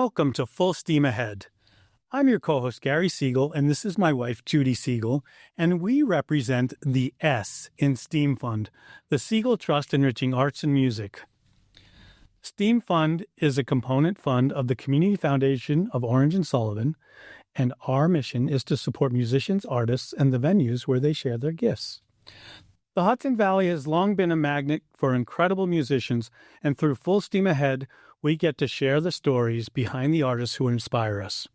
Welcome to Full Steam Ahead. I'm your co-host, Gary Siegel, and this is my wife, Judy Siegel, and we represent the S in STEAM Fund, the Siegel Trust Enriching Arts and Music. STEAM Fund is a component fund of the Community Foundation of Orange and Sullivan, and our mission is to support musicians, artists, and the venues where they share their gifts. The Hudson Valley has long been a magnet for incredible musicians, and through Full Steam Ahead, we get to share the stories behind the artists who inspire us.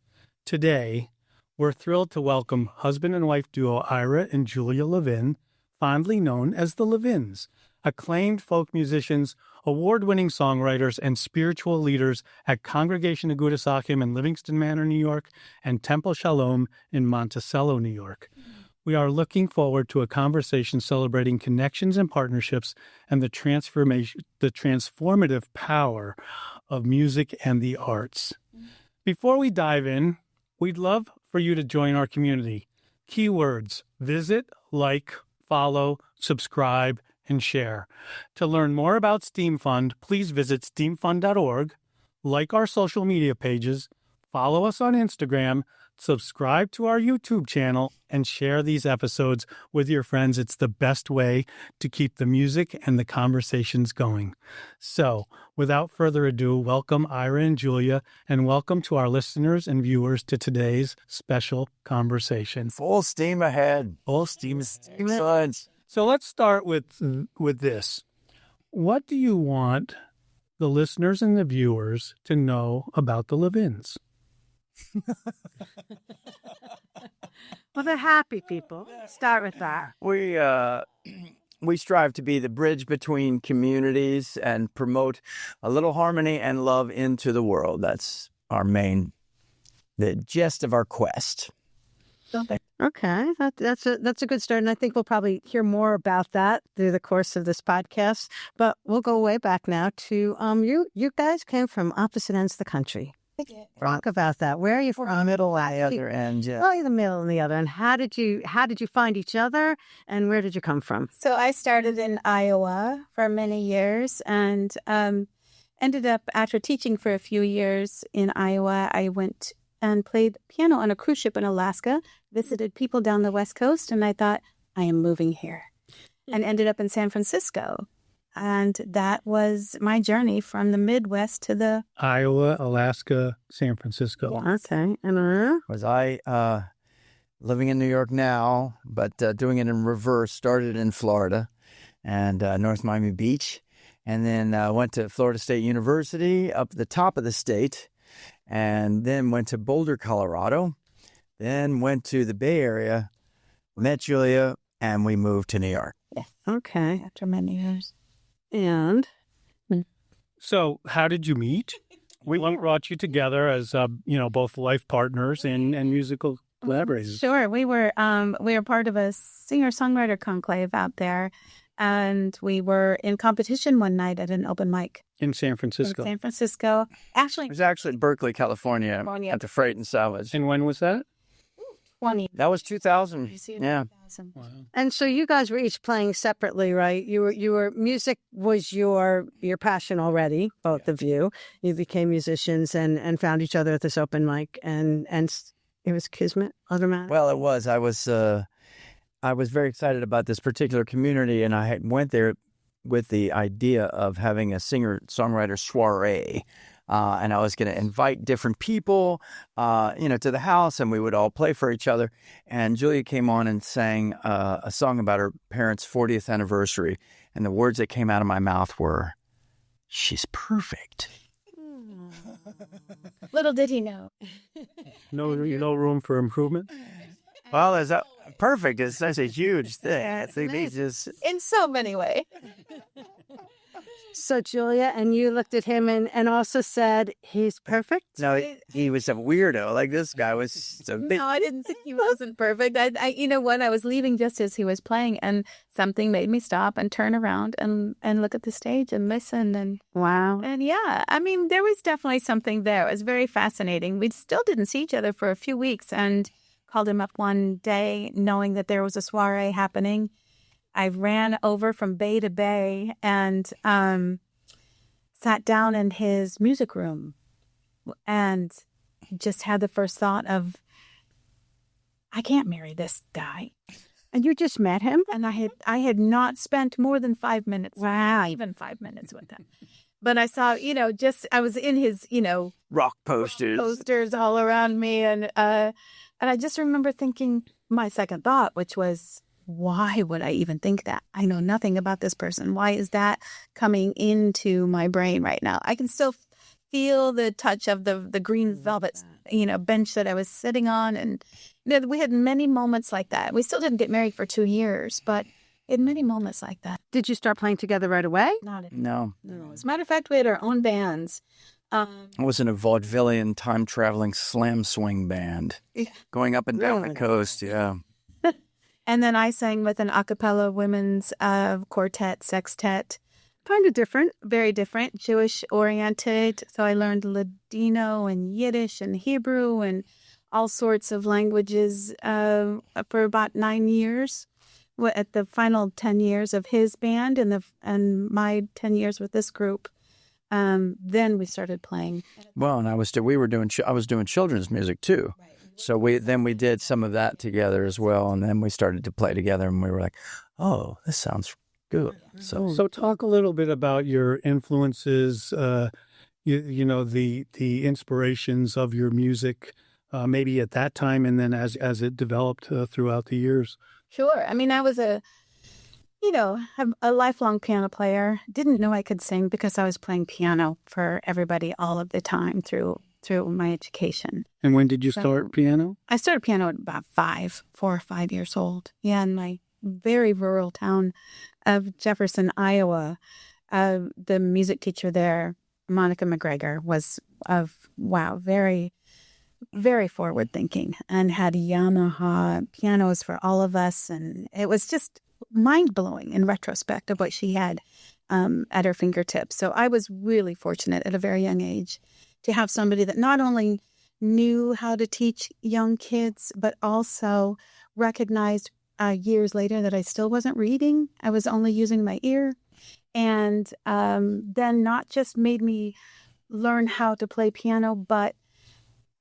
Today, we're thrilled to welcome husband and wife duo Ira and Julia Levin, fondly known as the Levins, acclaimed folk musicians, award-winning songwriters, and spiritual leaders at Congregation Agudas Achim in Livingston Manor, New York, and Temple Shalom in Monticello, New York. We are looking forward to a conversation celebrating connections and partnerships and the transformative power of music and the arts. Before we dive in, we'd love for you to join our community. Keywords: visit, like, follow, subscribe, and share. To learn more about STEAM Fund, please visit steamfund.org, like our social media pages, follow us on Instagram, subscribe to our YouTube channel, and share these episodes with your friends. It's the best way to keep the music and the conversations going. So, without further ado, welcome Ira and Julia, and welcome to our listeners and viewers to today's special conversation. Full steam ahead. Full steam ahead. So let's start with this. What do you want the listeners and the viewers to know about the Levins? Well, they're happy people. Start with that. We strive to be the bridge between communities and promote a little harmony and love into the world. That's the gist of our quest. Okay, that's a good start, and I think we'll probably hear more about that through the course of this podcast. But we'll go way back now to you guys came from opposite ends of the country. Talk about that. Where are you from? Middle and the other end. Yeah. Oh, the middle and the other. And how did you find each other? And where did you come from? So I started in Iowa for many years, and ended up after teaching for a few years in Iowa. I went and played piano on a cruise ship in Alaska. Visited people down the West Coast, and I thought, I am moving here, and ended up in San Francisco. And that was my journey from the Midwest to the Iowa, Alaska, San Francisco. Yeah. Okay. And Was I living in New York now, but doing it in reverse? Started in Florida and North Miami Beach, and then went to Florida State University up the top of the state, and then went to Boulder, Colorado, then went to the Bay Area, met Julia, and we moved to New York. Yeah. Okay. After many years. And so how did you meet? We brought you together as, both life partners and musical collaborators. Sure. We were part of a singer-songwriter conclave out there, and we were in competition one night at an open mic. In San Francisco. Actually, It was actually in Berkeley, California, at the Freight and Salvage. And when was that? 20. That was 2000. Yeah. Wow. and so you guys were each playing separately, right? You were music was your passion already, both of you. You became musicians and found each other at this open mic, and it was kismet, automatic. Well, it was. I was very excited about this particular community, and I went there with the idea of having a singer-songwriter soiree. And I was going to invite different people, to the house, and we would all play for each other. And Julia came on and sang a song about her parents' 40th anniversary. And the words that came out of my mouth were, "She's perfect." Little did he know. No room for improvement? Well, is that perfect? It's such a huge thing. I think they just... In so many ways. So Julia, and you looked at him and also said, he's perfect? No, he was a weirdo. Like, this guy was so big. No, I didn't think he wasn't perfect. When I was leaving just as he was playing, and something made me stop and turn around and look at the stage and listen. And Wow. And yeah, there was definitely something there. It was very fascinating. We still didn't see each other for a few weeks, and called him up one day knowing that there was a soiree happening. I ran over from bay to bay and sat down in his music room and just had the first thought of, I can't marry this guy. And you just met him? And I had not spent more than 5 minutes. Wow. Even 5 minutes with him. But I saw, I was in his, Rock posters all around me. And I just remember thinking my second thought, which was, why would I even think that? I know nothing about this person. Why is that coming into my brain right now? I can still feel the touch of the green velvet, bench that I was sitting on. And we had many moments like that. We still didn't get married for 2 years, but in many moments like that. Did you start playing together right away? Not at No. As a matter of fact, we had our own bands. I was in a vaudevillian time-traveling slam swing band. Yeah. Going up and down the Really? coast, yeah. And then I sang with an a cappella women's quartet, sextet. Kind of different. Very different, Jewish-oriented. So I learned Ladino and Yiddish and Hebrew and all sorts of languages for about 9 years. At the final 10 years of his band and my 10 years with this group, then we started playing. Well, and I was doing children's music too. Right. So we did some of that together as well, and then we started to play together, and we were like, "Oh, this sounds good." So talk a little bit about your influences, the inspirations of your music, maybe at that time, and then as it developed throughout the years. Sure. I mean, I was a lifelong piano player. Didn't know I could sing because I was playing piano for everybody all of the time through my education. And when did you start piano? I started piano at about 4 or 5 years old. Yeah, in my very rural town of Jefferson, Iowa. The music teacher there, Monica McGregor, was very, very forward thinking and had Yamaha pianos for all of us. And it was just mind blowing in retrospect of what she had at her fingertips. So I was really fortunate at a very young age to have somebody that not only knew how to teach young kids, but also recognized years later that I still wasn't reading. I was only using my ear. And then not just made me learn how to play piano, but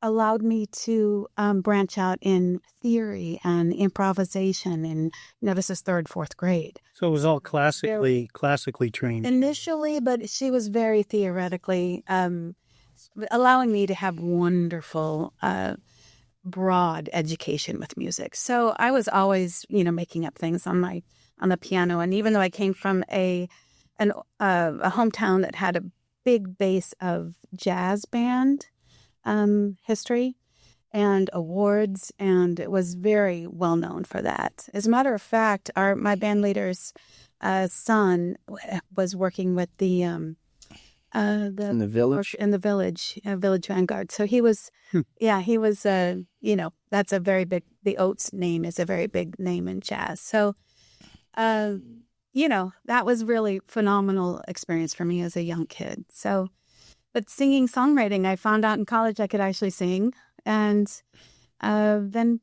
allowed me to branch out in theory and improvisation. And this is 3rd, 4th grade. So it was all classically trained. Initially, but she was very theoretically, allowing me to have wonderful, broad education with music. So I was always, making up things on the piano. And even though I came from a hometown that had a big base of jazz band history and awards, and it was very well known for that. As a matter of fact, my band leader's son was working with the in the village, Village Vanguard. So he was, he was, that's a very big. The Oates name is a very big name in jazz. So, that was really phenomenal experience for me as a young kid. So. But singing, songwriting, I found out in college I could actually sing, and then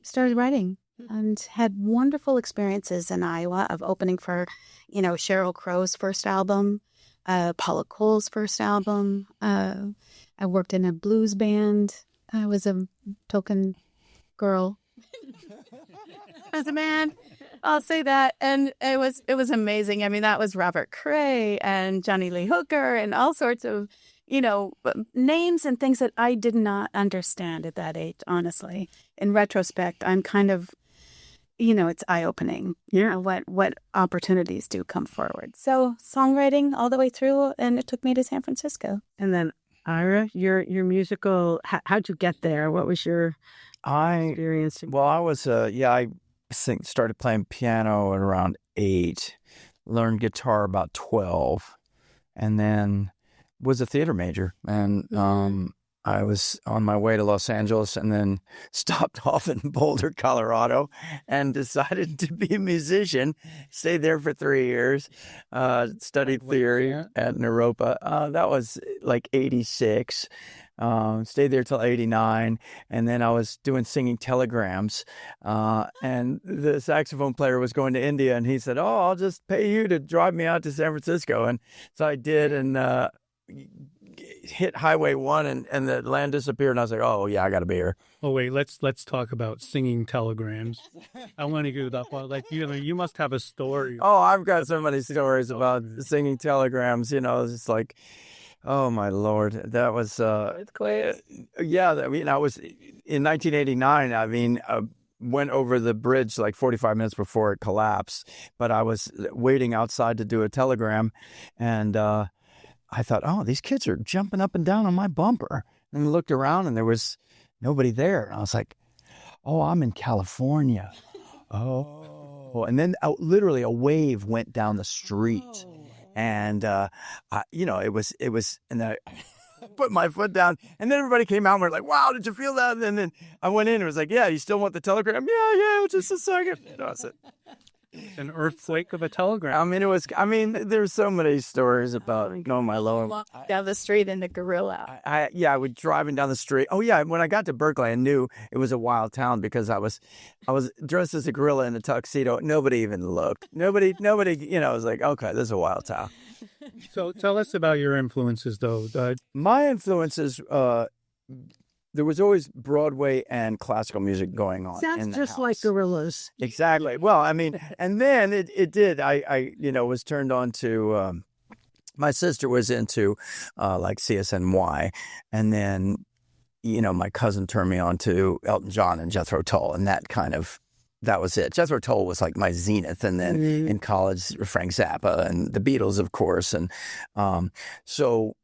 started writing and had wonderful experiences in Iowa of opening for, Sheryl Crow's first album, Paula Cole's first album. I worked in a blues band. I was a token girl as a man. I'll say that. And it was amazing. I mean, that was Robert Cray and Johnny Lee Hooker and all sorts of, names and things that I did not understand at that age, honestly. In retrospect, I'm kind of, it's eye-opening. Yeah. What opportunities do come forward. So songwriting all the way through, and it took me to San Francisco. And then, Ira, your musical, how'd you get there? What was your experience? Well, I was, started playing piano at around 8, learned guitar about 12, and then was a theater major. And I was on my way to Los Angeles and then stopped off in Boulder, Colorado, and decided to be a musician. Stayed there for 3 years, studied theory at Naropa. That was like 86. Stayed there till 89, and then I was doing singing telegrams, and the saxophone player was going to India, and he said, "Oh, I'll just pay you to drive me out to San Francisco," and so I did, and hit Highway 1 and the land disappeared. And I was like, oh, yeah, I got to be here. Oh, wait, let's talk about singing telegrams. I want to go that one. Like, you must have a story. Oh, I've got so many stories about singing telegrams. It's like, oh, my Lord. That was, yeah, I mean, I was in 1989. I mean, went over the bridge like 45 minutes before it collapsed, but I was waiting outside to do a telegram, and I thought, oh, these kids are jumping up and down on my bumper. And I looked around and there was nobody there. And I was like, oh, I'm in California. Oh. And then literally a wave went down the street. And, it was, and then I put my foot down, and then everybody came out and were like, wow, did you feel that? And then I went in and was like, yeah, you still want the telegram? Yeah, just a second. I said, an earthquake of a telegram. I mean, there's so many stories about, my Lord. Walk down the street in the gorilla. I was driving down the street. Oh yeah, when I got to Berkeley, I knew it was a wild town because I was dressed as a gorilla in a tuxedo. Nobody even looked. Nobody. I was like, okay, this is a wild town. So tell us about your influences, though. My influences. There was always Broadway and classical music going on. Sounds just like gorillas. Exactly. Well, I mean, and then it did. I was turned on to. My sister was into like CSNY, and then my cousin turned me on to Elton John and Jethro Tull, and that was it. Jethro Tull was like my zenith, and then in college, Frank Zappa and the Beatles, of course, and so.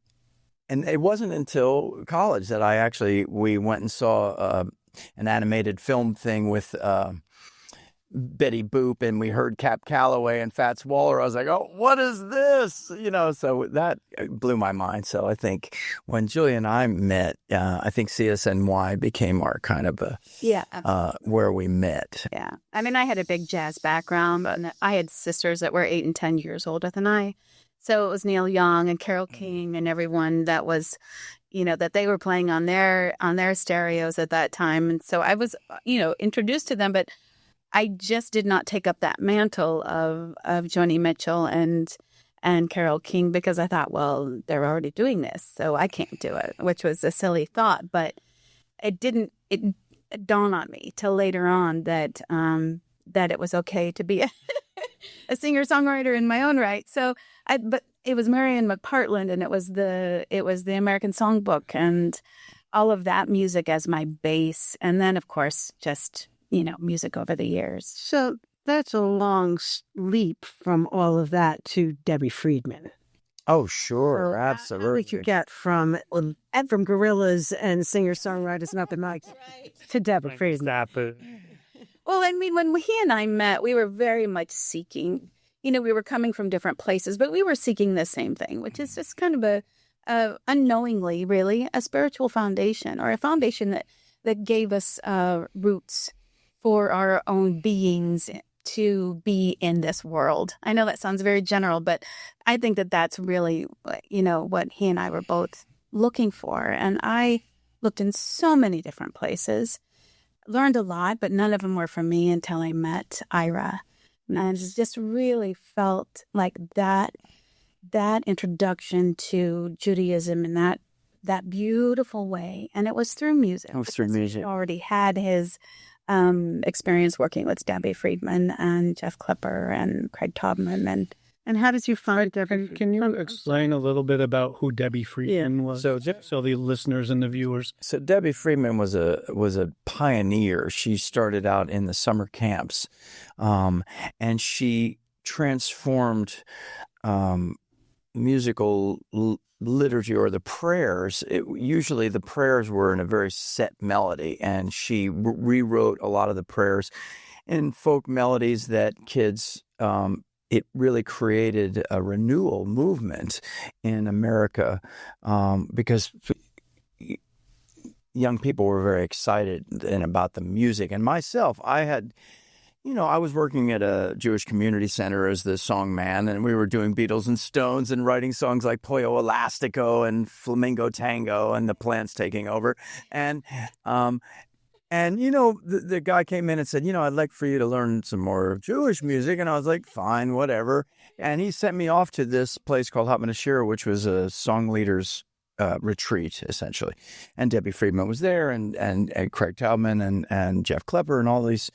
And it wasn't until college that we went and saw an animated film thing with Betty Boop, and we heard Cap Calloway and Fats Waller. I was like, oh, what is this? So that blew my mind. So I think when Julia and I met, I think CSNY became our kind of where we met. Yeah. I mean, I had a big jazz background, but I had sisters that were 8 and 10 years older than I. So it was Neil Young and Carole King and everyone that was, that they were playing on their stereos at that time. And so I was, introduced to them, but I just did not take up that mantle of Joni Mitchell and Carole King because I thought, well, they're already doing this, so I can't do it, which was a silly thought. But it didn't dawn on me till later on that it was okay to be a singer-songwriter in my own right. So, but it was Marian McPartland, and it was the American Songbook, and all of that music as my base, and then of course just music over the years. So that's a long leap from all of that to Debbie Friedman. Oh, sure, absolutely. How did you get from gorillas and singer-songwriters and open mics to Debbie Friedman? Well, I mean, when he and I met, we were very much seeking. We were coming from different places, but we were seeking the same thing, which is just kind of unknowingly, really, a spiritual foundation, or a foundation that gave us roots for our own beings to be in this world. I know that sounds very general, but I think that that's really, what he and I were both looking for. And I looked in so many different places. Learned a lot, but none of them were for me until I met Ira. And I just really felt like that introduction to Judaism in that beautiful way. And it was through music. It was through music. He already had his experience working with Debbie Friedman and Jeff Klepper and Craig Taubman. And how did you find Debbie? Can you explain a little bit about who Debbie Friedman was, so the listeners and the viewers? So Debbie Friedman was a pioneer. She started out in the summer camps, and she transformed musical liturgy, or the prayers. Usually the prayers were in a very set melody, and she rewrote a lot of the prayers in folk melodies that kids. It really created a renewal movement in America because young people were very excited about the music. And myself, I was working at a Jewish community center as the song man, and we were doing Beatles and Stones and writing songs like Pollo Elastico and Flamingo Tango and The Plants Taking Over. And, the guy came in and said, I'd like for you to learn some more Jewish music. And I was like, fine, whatever. And he sent me off to this place called Hotman Ashira, which was a song leader's retreat, essentially. And Debbie Friedman was there, and Craig Taubman and Jeff Klepper and all these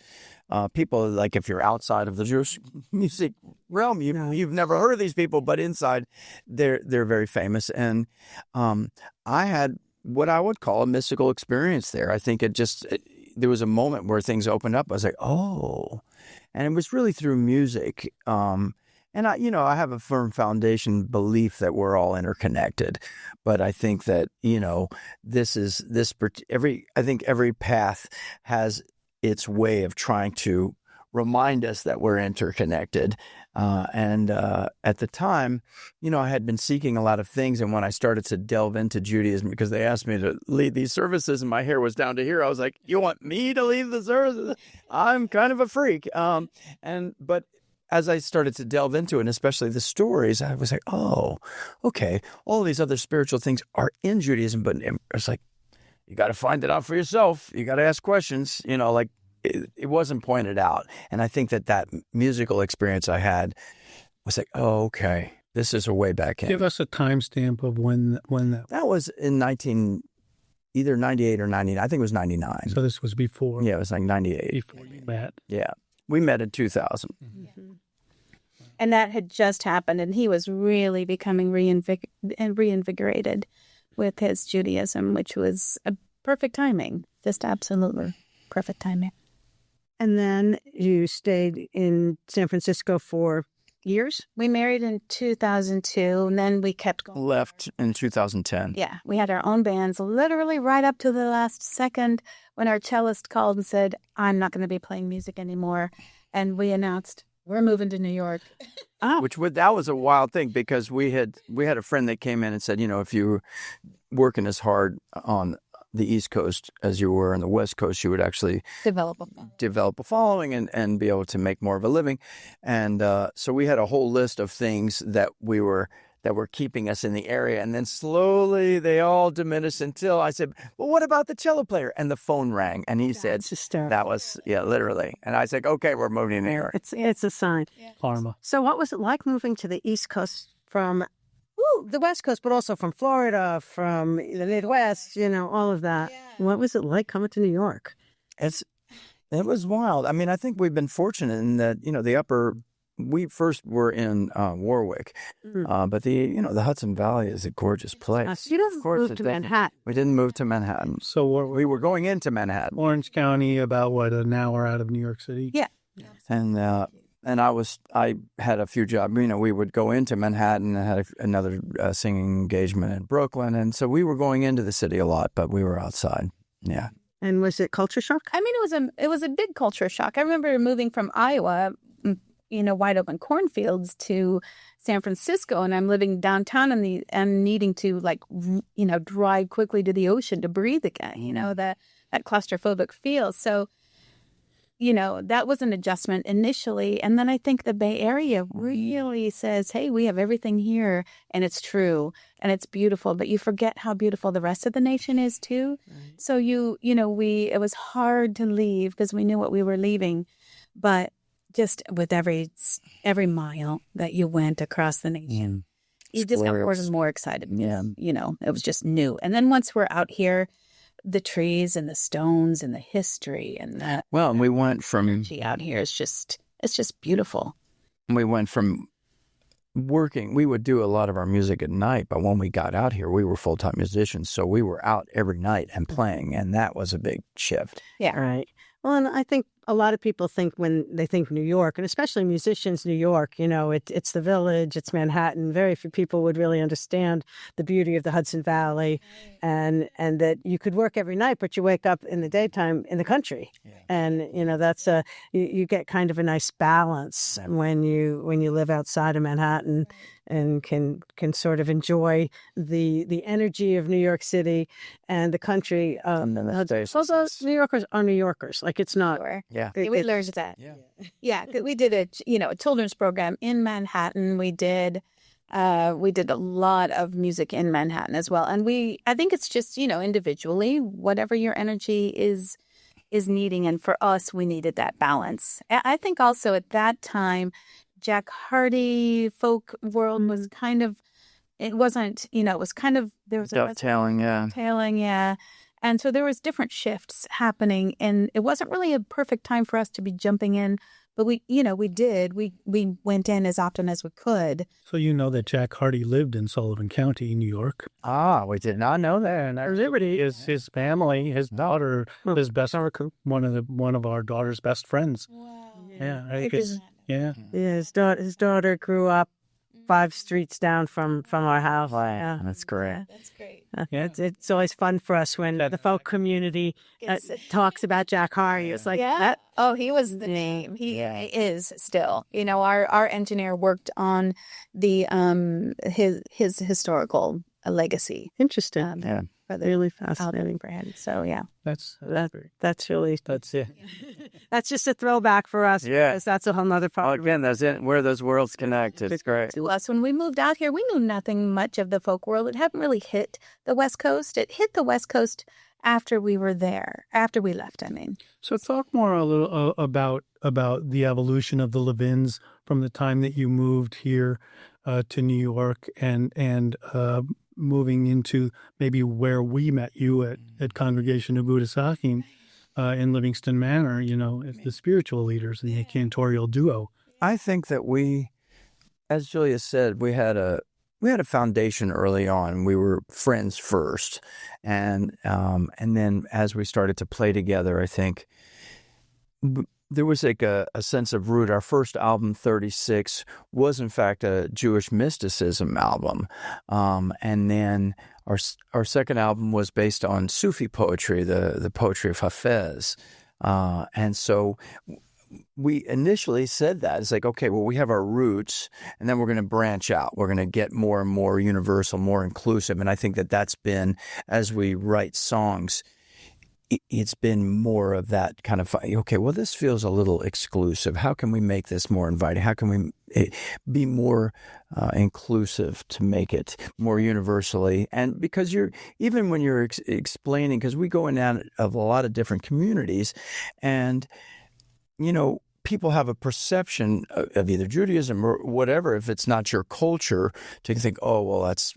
people. Like, if you're outside of the Jewish music realm, you've never heard of these people, but inside, they're very famous. And I had what I would call a mystical experience there. I think there was a moment where things opened up. I was like, oh, and it was really through music. And I have a firm foundation belief that we're all interconnected, but I think that, I think every path has its way of trying to remind us that we're interconnected. And at the time, I had been seeking a lot of things. And when I started to delve into Judaism, because they asked me to lead these services and my hair was down to here, I was like, you want me to lead the services? I'm kind of a freak. But as I started to delve into it, and especially the stories, I was like, oh, okay, all these other spiritual things are in Judaism, but it's like, you got to find it out for yourself. You got to ask questions, it wasn't pointed out. And I think that musical experience I had was like, oh, okay, this is a way back in. Give us a timestamp of when that was in either 98 or 99. I think it was 99. So this was before. Yeah, it was like 98. Before you met. Yeah. We met in 2000. Mm-hmm. And that had just happened, and he was really becoming reinvigorated with his Judaism, which was a perfect timing, just absolutely perfect timing. And then you stayed in San Francisco for years? We married in 2002, and then we kept going. Left in 2010. Yeah, we had our own bands literally right up to the last second when our cellist called and said, I'm not going to be playing music anymore. And we announced, we're moving to New York. Oh. That was a wild thing, because we had a friend that came in and said, if you were working as hard on the East Coast as you were on the West Coast, you would actually develop a following and be able to make more of a living. And so we had a whole list of things that were keeping us in the area. And then slowly they all diminished until I said, well, what about the cello player? And the phone rang. And he said, that was, literally. And I said, okay, we're moving to New York. It's a sign. Yeah. Karma. So what was it like moving to the East Coast from the West Coast, but also from Florida, from the Midwest, all of that? Yeah. What was it like coming to New York? It was wild. I mean, I think we've been fortunate in that, we first were in Warwick, but the Hudson Valley is a gorgeous place. So you didn't move to Manhattan. We didn't move to Manhattan. So we were going into Manhattan. Orange County, about an hour out of New York City? Yeah. And I had a few jobs. We would go into Manhattan and had another singing engagement in Brooklyn. And so we were going into the city a lot, but we were outside. Yeah. And was it culture shock? I mean, it was a big culture shock. I remember moving from Iowa, wide open cornfields, to San Francisco, and I'm living downtown and needing to drive quickly to the ocean to breathe again, that claustrophobic feel. So, that was an adjustment initially. And then I think the Bay Area really says, hey, we have everything here, and it's true and it's beautiful, but you forget how beautiful the rest of the nation is too. Right. So it was hard to leave because we knew what we were leaving, but just with every mile that you went across the nation, you just got more and more excited. Yeah. It was just new. And then once we're out here, the trees and the stones and the history and that. Well, and we went from energy out here. It's just beautiful. We went from working. We would do a lot of our music at night, but when we got out here, we were full-time musicians. So we were out every night and playing, and that was a big shift. Yeah. Right. Well, and I think a lot of people think when they think New York, and especially musicians, New York, it's the Village, it's Manhattan. Very few people would really understand the beauty of the Hudson Valley, and that you could work every night, but you wake up in the daytime in the country. Yeah. And, that's you get kind of a nice balance when you live outside of Manhattan and can sort of enjoy the energy of New York City and the country. Those New Yorkers are New Yorkers. Like, it's not. Yeah. We learned that. Yeah. We did a children's program in Manhattan. We did a lot of music in Manhattan as well. And I think it's just, individually, whatever your energy is needing. And for us, we needed that balance. I think also at that time, Jack Hardy folk world was kind of it wasn't, it was kind of, there was a Dovetailing, yeah. dovetailing, yeah. And so there was different shifts happening, and it wasn't really a perfect time for us to be jumping in, but we did. We went in as often as we could. So you know that Jack Hardy lived in Sullivan County, New York. Ah, we did not know that. And Liberty is his family, his daughter, his best one of our daughter's best friends. Wow. Yeah, I guess, yeah. His daughter grew up 5 streets down from our house. Wow, Yeah. that's great. That's great. Yeah. It's always fun for us when the folk community talks about Jack Hardy. It's like, that. Oh, he was the name. He is still. Our engineer worked on the his historical legacy. Interesting. Yeah. For the Really Alternate fascinating. Refrain. So yeah. That's Really, that's it. that's just a throwback for us. Yeah. Because that's a whole nother Well, part. again, that's it. Where those worlds connect. It's great. To us, when we moved out here, we knew nothing much of the folk world. It hadn't really hit the West Coast. It hit the West Coast after we were there, after we left, I mean. So talk more a little about the evolution of the Levins from the time that you moved here to New York and moving into maybe where we met you at Congregation of Buddha Sakim in Livingston Manor, as the spiritual leaders in the cantorial duo. I think that we, as Julia said, we had a foundation early on. We were friends first, and then as we started to play together, I think there was like a sense of root. Our first album, 36, was in fact a Jewish mysticism album, and then our second album was based on Sufi poetry, the poetry of Hafez, and so we initially said that. It's like, okay, well, we have our roots, and then we're going to branch out. We're going to get more and more universal, more inclusive. And I think that that's been, as we write songs, it's been more of that kind of, okay, well, this feels a little exclusive. How can we make this more inviting? How can we be more inclusive to make it more universally? And because even when you're explaining, because we go in and out of a lot of different communities, and people have a perception of either Judaism or whatever, if it's not your culture, to think, oh, well, that's,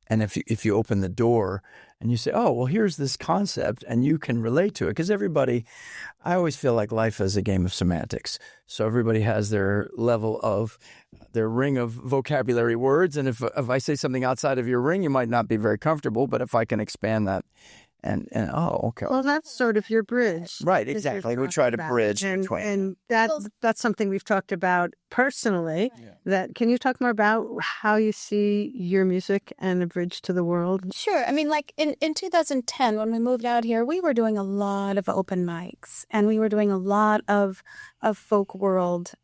and if you open the door and you say, oh, well, here's this concept and you can relate to it. Because I always feel like life is a game of semantics. So everybody has their level of, their ring of vocabulary words. And if I say something outside of your ring, you might not be very comfortable. But if I can expand that, and okay. Well, that's sort of your bridge. Right, exactly. We try to bridge between. And that's something we've talked about personally. Yeah. Can you talk more about how you see your music and a bridge to the world? Sure. I mean, like in 2010, when we moved out here, we were doing a lot of open mics, and we were doing a lot of folk world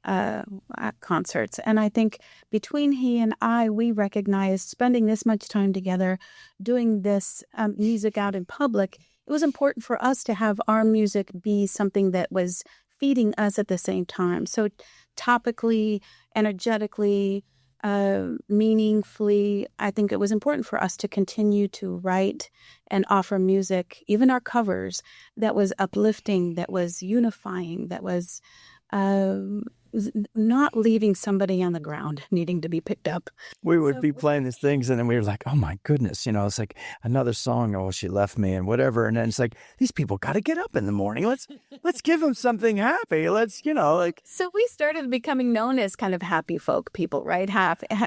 concerts. And I think between he and I, we recognized spending this much time together, doing this music out in public, it was important for us to have our music be something that was feeding us at the same time. So topically, energetically, meaningfully, I think it was important for us to continue to write and offer music, even our covers, that was uplifting, that was unifying, that was not leaving somebody on the ground needing to be picked up. We would be playing these things, and then we were like, oh my goodness, it's like another song, oh, she left me and whatever. And then it's like, these people got to get up in the morning. Let's give them something happy. So we started becoming known as kind of happy folk people, right?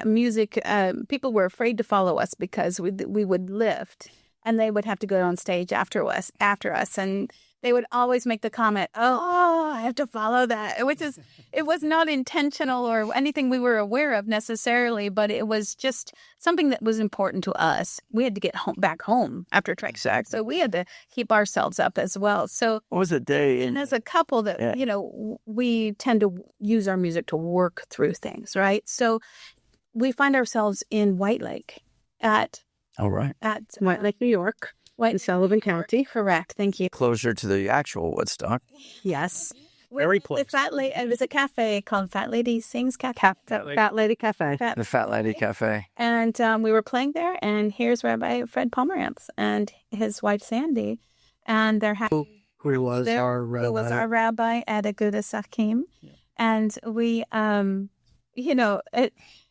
Music, people were afraid to follow us because we would lift, and they would have to go on stage after us. And they would always make the comment, oh, I have to follow that, it was not intentional or anything we were aware of necessarily, but it was just something that was important to us. We had to get back home after Trek. Exactly. So we had to keep ourselves up as well. So what was a day? And as a couple that, we tend to use our music to work through things, right? So we find ourselves in White Lake at White Lake, New York. In Sullivan County. Correct. Thank you. Closer to the actual Woodstock. Yes. Very close. It was a cafe called Fat Lady Sings Cafe. Fat Lady Cafe. The Fat Lady Cafe. And we were playing there, and here's Rabbi Fred Pomerantz and his wife Sandy, and they're having who was our rabbi at Agudas Sakim. Yeah. And we,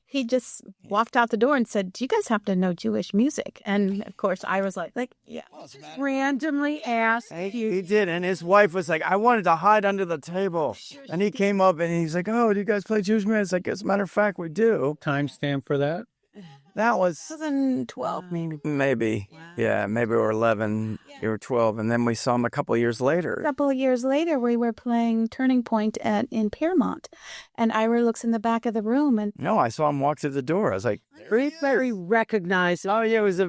he just walked out the door and said, "Do you guys happen to know Jewish music?" And of course, I was like, yeah, randomly asked. He did, and his wife was like, I wanted to hide under the table. And he came up and he's like, oh, do you guys play Jewish music? It's like, as a matter of fact, we do. Timestamp for that? That was 2012, maybe. maybe. Wow. Yeah, maybe we were 11, you were 12, and then we saw him a couple of years later. A couple of years later, we were playing Turning Point in Paramount, and Ira looks in the back of the room, and No, I saw him walk through the door. I was like, Very recognized. oh, yeah, it was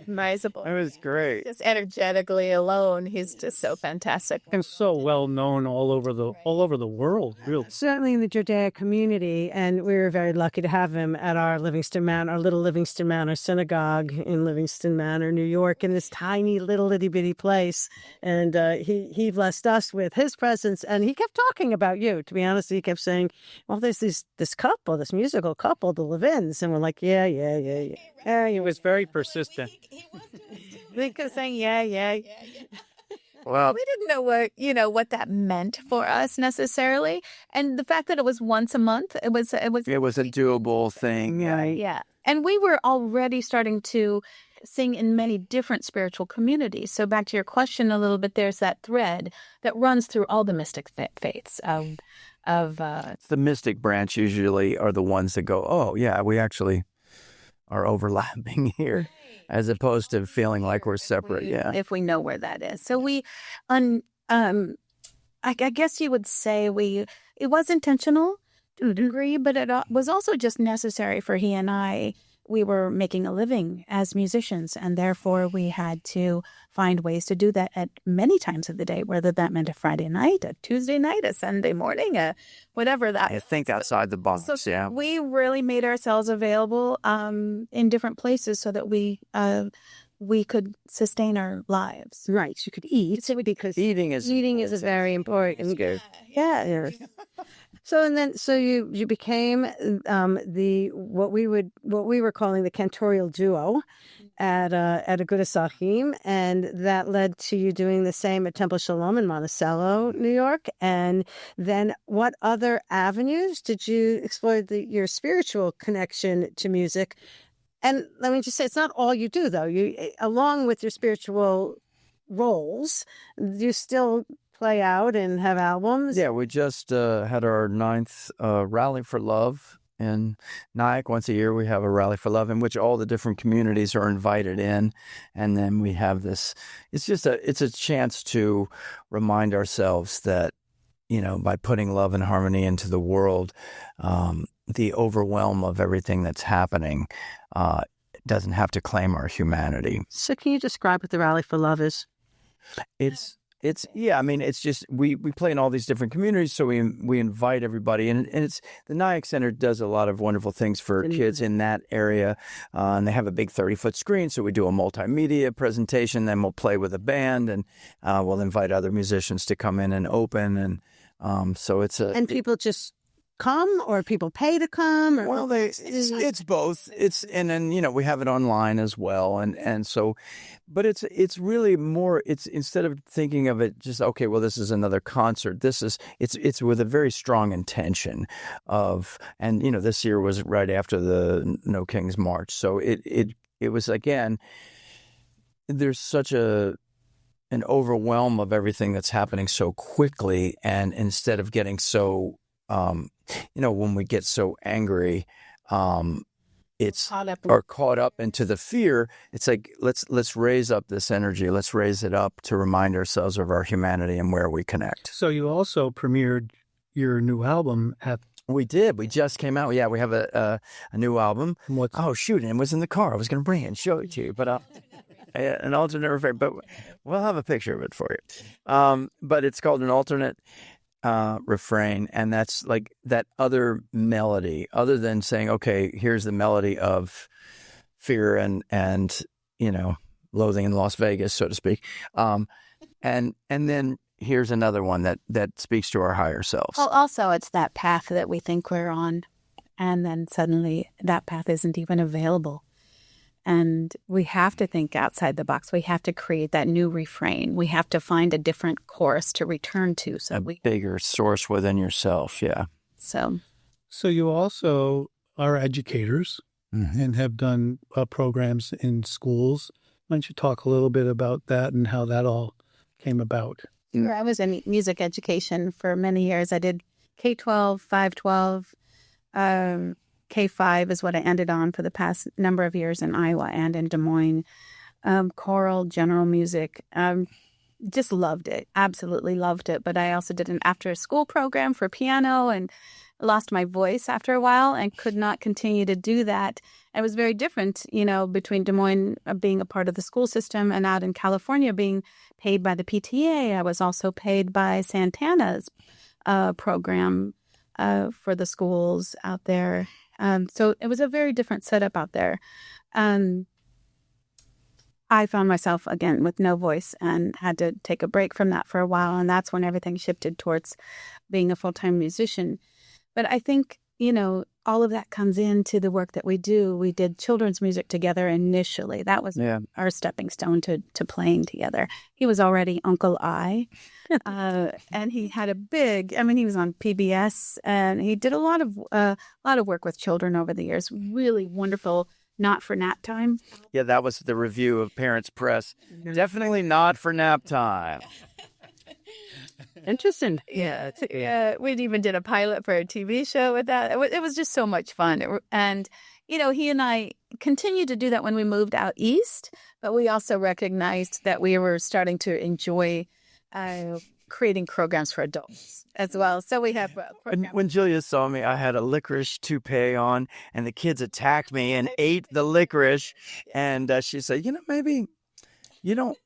Miserable. it was great. Just energetically alone, he's just so fantastic. And so well known all over the world, really. Certainly in the Judaic community, and we were very lucky to have him at our little Livingston Manor synagogue in Livingston Manor, New York, in this tiny little itty bitty place. And he blessed us with his presence, and he kept talking about you. To be honest, he kept saying, "Well, there's this couple, this musical couple, the Levins," and we're like, "Yeah." He was very persistent. They kept saying, yeah. Well, We didn't know what that meant for us necessarily, and the fact that it was once a month, it was it was a doable thing. yeah. And we were already starting to sing in many different spiritual communities. So back to your question a little bit, there's that thread that runs through all the mystic faiths of The mystic branch usually are the ones that go, oh, yeah, we actually are overlapping here, as opposed to feeling like we're separate. Yeah. if we know where that is. So I guess you would say it was intentional to a degree, but it was also just necessary for he and I. We were making a living as musicians, and therefore we had to find ways to do that at many times of the day, whether that meant a Friday night, a Tuesday night, a Sunday morning, whatever that. I think outside the box, So yeah. we really made ourselves available in different places so that we could sustain our lives. Right, you could eat because Eating is a very important. Yeah. So you became what we were calling the cantorial duo at Agudas Achim, and that led to you doing the same at Temple Shalom in Monticello, New York. And then, what other avenues did you explore your spiritual connection to music? And let me just say, it's not all you do, though. You, along with your spiritual roles, you still play out and have albums. Yeah, we just had our 9th Rally for Love in Nyack. Once a year we have a Rally for Love in which all the different communities are invited in. And then we have this, it's a chance to remind ourselves that, by putting love and harmony into the world, the overwhelm of everything that's happening doesn't have to claim our humanity. So can you describe what the Rally for Love is? It's just we play in all these different communities, so we invite everybody, and it's the Nyack Center does a lot of wonderful things for kids in that area, and they have a big 30-foot screen, so we do a multimedia presentation, then we'll play with a band, and we'll invite other musicians to come in and open, and so it's and people just come, or people pay to come, or well, it's both. And then we have it online as well, and so, but it's really more. It's instead of thinking of it just okay, well, this is another concert. It's with a very strong intention of, and this year was right after the No Kings March, so it was again. There's such an overwhelm of everything that's happening so quickly, and instead of getting so when we get so angry, it's caught up into the fear. It's like let's raise up this energy. Let's raise it up to remind ourselves of our humanity and where we connect. So you also premiered your new album at. We did. We just came out. Yeah, we have a new album. Oh shoot! And it was in the car. I was going to bring it and show it to you, but An Alternate Refrain. But we'll have a picture of it for you. But it's called An Alternate Refrain, and that's like that other melody, other than saying, okay, here's the melody of fear and loathing in Las Vegas, so to speak, and then here's another one that speaks to our higher selves. Well, also it's that path that we think we're on, and then suddenly that path isn't even available. And we have to think outside the box. We have to create that new refrain. We have to find a different chorus to return to. So bigger source within yourself, yeah. So you also are educators and have done programs in schools. Why don't you talk a little bit about that and how that all came about? Sure. I was in music education for many years. I did K-12, 512. K-5 is what I ended on for the past number of years in Iowa and in Des Moines. Choral, general music. Just loved it. Absolutely loved it. But I also did an after-school program for piano and lost my voice after a while and could not continue to do that. It was very different, between Des Moines being a part of the school system and out in California being paid by the PTA. I was also paid by Santana's program for the schools out there. So it was a very different setup out there. I found myself, again, with no voice and had to take a break from that for a while. And that's when everything shifted towards being a full-time musician. But I think, all of that comes into the work that we do. We did children's music together initially. That was our stepping stone to playing together. He was already Uncle I, and he had he was on PBS, and he did a lot of work with children over the years. Really wonderful. Not for nap time. Yeah, that was the review of Parents Press. Definitely not for nap time. Interesting. Yeah. We even did a pilot for a TV show with that. It was just so much fun. And, he and I continued to do that when we moved out east, but we also recognized that we were starting to enjoy creating programs for adults as well. So we have when Julia saw me, I had a licorice toupee on, and the kids attacked me and ate the licorice. And she said, maybe you don't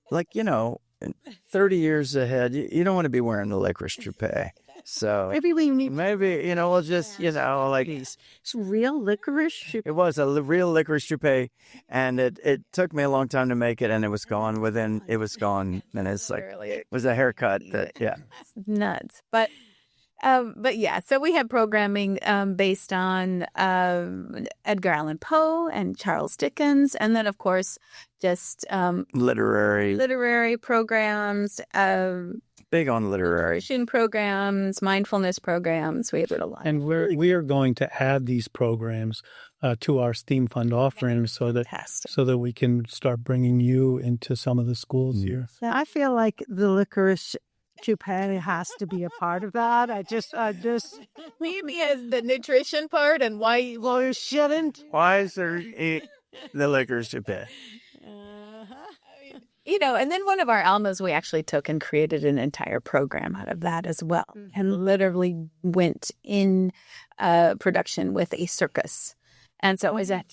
30 years ahead, you don't want to be wearing the licorice toupee. So maybe we'll just, it's real licorice. It was a real licorice toupee, and it took me a long time to make it, and it was gone. And it's like, it was a haircut it's nuts. But yeah, so we have programming based on Edgar Allan Poe and Charles Dickens, and then of course just literary programs. Big on literary programs, mindfulness programs. We have it a lot, and we are going to add these programs to our STEAM Fund offerings so that we can start bringing you into some of the schools here. So I feel like the licorice toupee has to be a part of that. I just maybe as the nutrition part and why you shouldn't. Why is there the licorice toupee? And then one of our almas, we actually took and created an entire program out of that as well, and literally went in production with a circus. And so it was a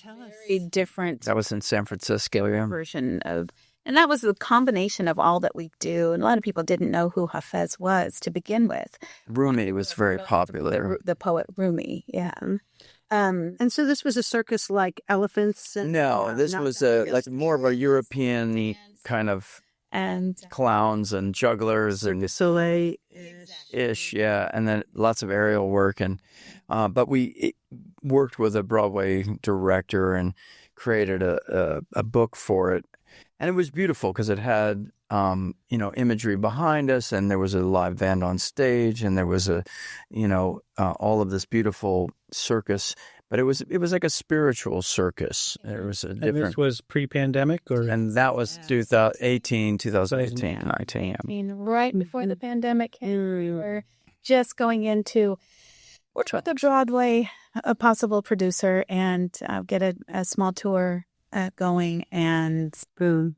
very different. That was in San Francisco, version of. And that was the combination of all that we do. And a lot of people didn't know who Hafez was to begin with. Rumi was very popular. The poet Rumi, yeah. And so this was a circus like elephants? This was like more of a European kind of clowns and jugglers and Soleil-ish, yeah. And then lots of aerial work. But we worked with a Broadway director and created a book for it. And it was beautiful because it had, imagery behind us, and there was a live band on stage, and there was all of this beautiful circus. But it was like a spiritual circus. There was a different. And this was pre-pandemic, and that was 2018, 19. I mean, right before the pandemic hit, we were just going into work with the Broadway, a possible producer, and get a small tour going, and boom,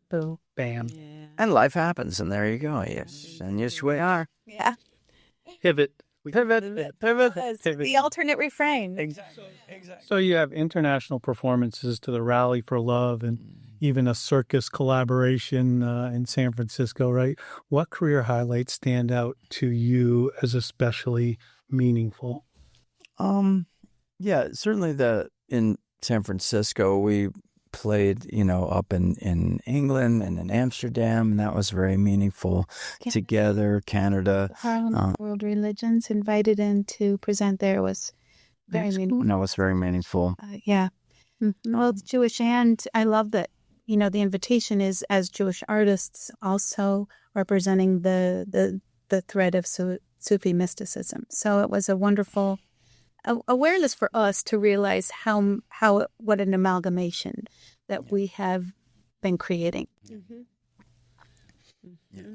bam. Yeah. And life happens, and there you go. Yes, and yes, we are. Yeah. Pivot. The alternate refrain. Exactly. So you have international performances to the Rally for Love and even a circus collaboration in San Francisco, right? What career highlights stand out to you as especially meaningful? Yeah, certainly in San Francisco, we played, up in England and in Amsterdam, and that was very meaningful. Together, Canada. Harlem World Religions invited in to present there was very meaningful. That was very meaningful. Yeah. Mm-hmm. Well, it's Jewish, and I love that, the invitation is as Jewish artists also representing the thread of Sufi mysticism. So it was a wonderful awareness for us to realize what an amalgamation that we have been creating. Mm-hmm. Mm-hmm.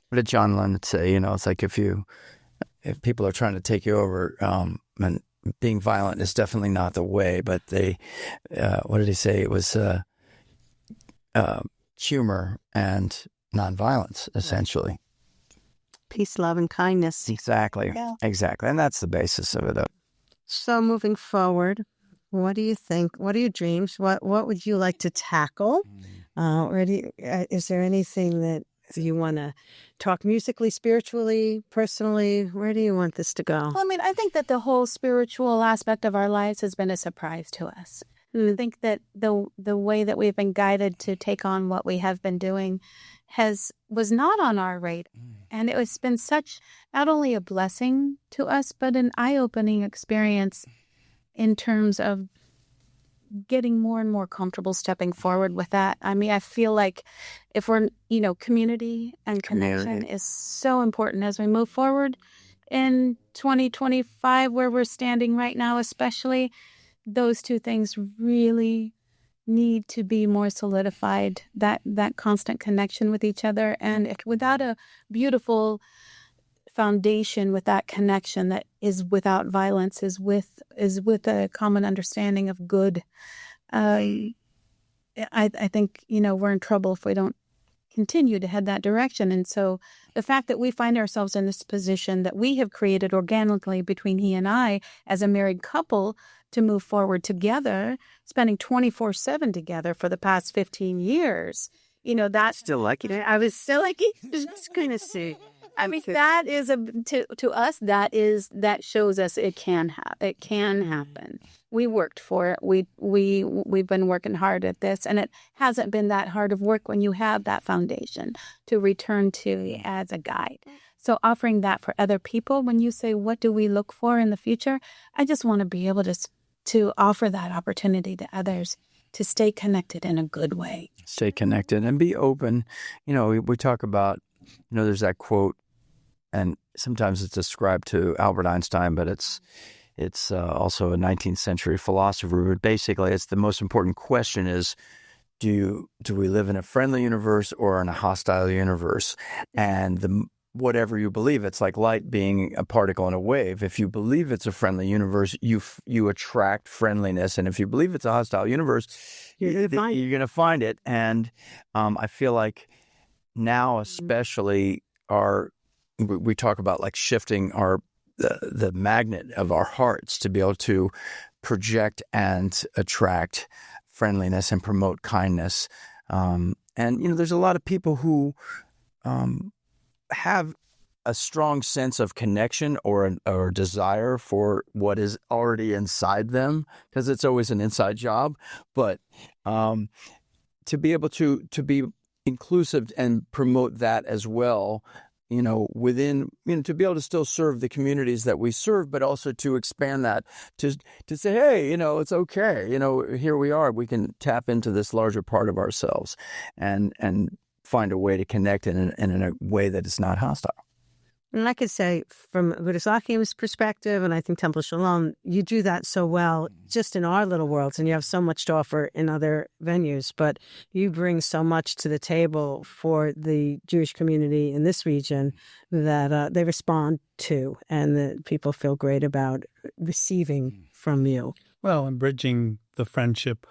What did John Lennon say? It's like if people are trying to take you over, and being violent is definitely not the way. But what did he say? It was humor and nonviolence, essentially. Peace, love, and kindness. Exactly. Yeah. Exactly. And that's the basis of it. So moving forward, what do you think? What are your dreams? What would you like to tackle? Is there anything that you want to talk musically, spiritually, personally? Where do you want this to go? Well, I mean, I think that the whole spiritual aspect of our lives has been a surprise to us. I think that the way that we've been guided to take on what we have been doing was not on our radar. And it's been such, not only a blessing to us, but an eye-opening experience in terms of getting more and more comfortable stepping forward with that. I mean, I feel like if we're, community and connection is so important as we move forward in 2025, where we're standing right now, especially. Those two things really need to be more solidified, that constant connection with each other. And without a beautiful foundation with that connection that is without violence, is with a common understanding of good, I think, we're in trouble if we don't continue to head that direction. And so the fact that we find ourselves in this position that we have created organically between he and I as a married couple to move forward together, spending 24/7 together for the past 15 years, that's Still like it? I was still like, just going to see. I mean, that is to us, that shows us it can happen. We worked for it. We've been working hard at this, and it hasn't been that hard of work when you have that foundation to return to as a guide. So offering that for other people, when you say, what do we look for in the future? I just want to be able to offer that opportunity to others to stay connected in a good way. Stay connected and be open. We talk about, there's that quote, and sometimes it's ascribed to Albert Einstein, but it's also a 19th century philosopher. But basically, it's the most important question is, do we live in a friendly universe or in a hostile universe? And whatever you believe, it's like light being a particle in a wave. If you believe it's a friendly universe, you attract friendliness, and if you believe it's a hostile universe, you're going to find it. And I feel like now, especially, we talk about like shifting the magnet of our hearts to be able to project and attract friendliness and promote kindness. And there's a lot of people who have a strong sense of connection or desire for what is already inside them, because it's always an inside job. But to be able to be inclusive and promote that as well, within, to be able to still serve the communities that we serve, but also to expand that to say, hey, it's okay. Here we are. We can tap into this larger part of ourselves and find a way to connect in a way that is not hostile. And I could say from Buddhist Akim's perspective, and I think Temple Shalom, you do that so well just in our little worlds, and you have so much to offer in other venues, but you bring so much to the table for the Jewish community in this region that they respond to, and that people feel great about receiving from you. Well, and bridging the friendship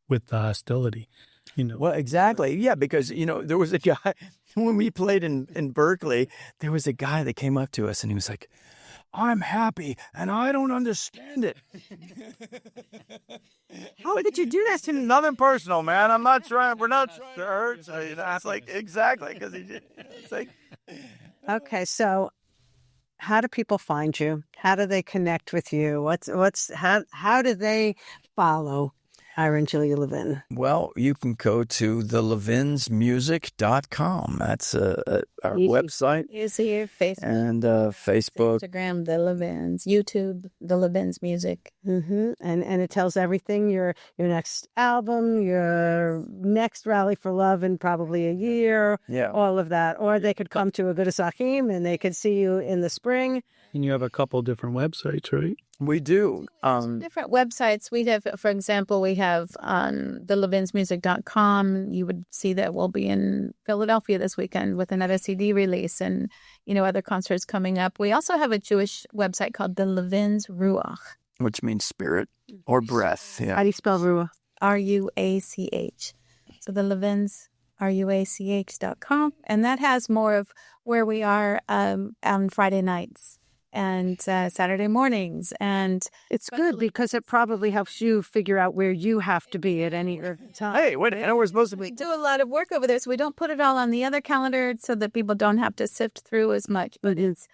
with the hostility. Well, exactly. Yeah, because, there was a guy, when we played in Berkeley, there was a guy that came up to us and he was like, I'm happy and I don't understand it. How did you do that to me? Nothing personal, man. We're not trying to hurt. So, it's like, exactly. Because it's like. Okay, so how do people find you? How do they connect with you? How do they follow Ira and Julia Levin? Well, you can go to thelevinsmusic.com. That's our website. Easier, Facebook. And Facebook. Instagram, The Levins. YouTube, The Levins Music. Mm-hmm. And it tells everything, your next album, your next Rally for Love in probably a year, all of that. Or they could come to a Buddhist Akim and they could see you in the spring. And you have a couple different websites, right? We do. Different websites. We have, for example, we have on the levinsmusic.com. You would see that we'll be in Philadelphia this weekend with another CD release and, other concerts coming up. We also have a Jewish website called the Levins Ruach. Which means spirit or breath. Yeah. How do you spell Ruach? Ruach. So the Levins, ruach.com. And that has more of where we are on Friday nights and Saturday mornings. And It's good because it probably helps you figure out where you have to be at any time. Hey, wait, I know we're supposed to we be. do a lot of work over there, so we don't put it all on the other calendar so that people don't have to sift through as much. But it's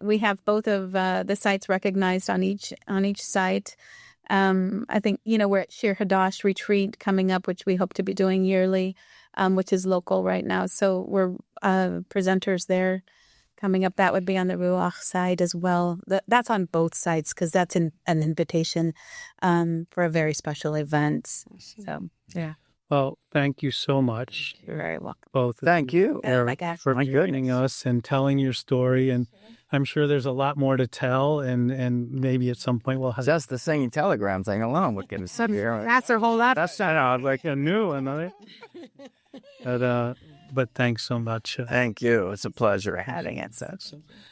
we have both of the sites recognized on each site. I think we're at Shir Hadash retreat coming up, which we hope to be doing yearly, which is local right now. So we're presenters there coming up. That would be on the Ruach side as well. That's on both sides because that's an invitation for a very special event. So, yeah. Well, thank you so much, You're very welcome. both. Thank you. My God. For My joining goodness. us and telling your story. And I'm sure there's a lot more to tell. And maybe at some point we'll have... Just the singing telegram thing alone would get us here. That's a whole lot. That's not like a new one. But thanks so much. Thank you. It's a pleasure having it.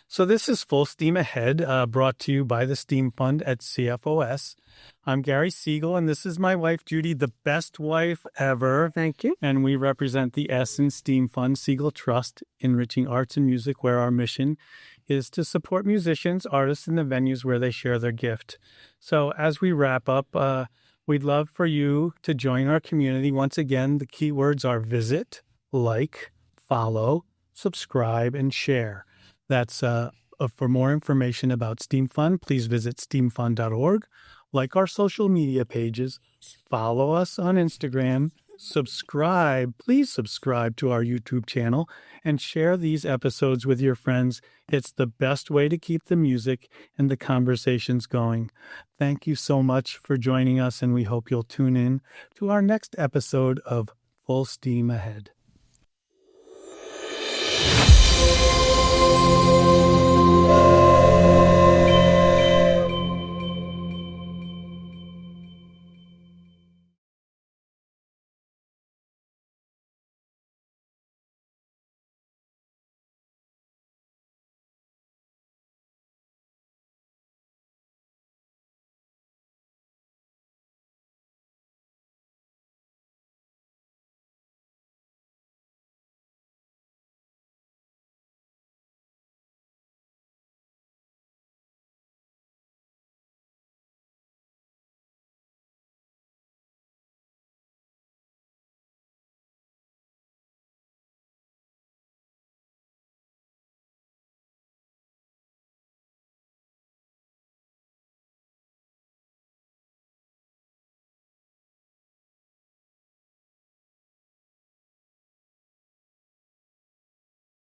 So this is Full Steam Ahead, brought to you by the Steam Fund at CFOS. I'm Gary Siegel, and this is my wife, Judy, the best wife ever. Thank you. And we represent the S in Steam Fund Siegel Trust, enriching arts and music, where our mission is to support musicians, artists, in the venues where they share their gift. So as we wrap up, we'd love for you to join our community. Once again, the keywords are visit, like, follow, subscribe, and share. That's for more information about Steam Fund, please visit steamfund.org. Like our social media pages, follow us on Instagram, please subscribe to our YouTube channel, and share these episodes with your friends. It's the best way to keep the music and the conversations going. Thank you so much for joining us, and we hope you'll tune in to our next episode of Full Steam Ahead.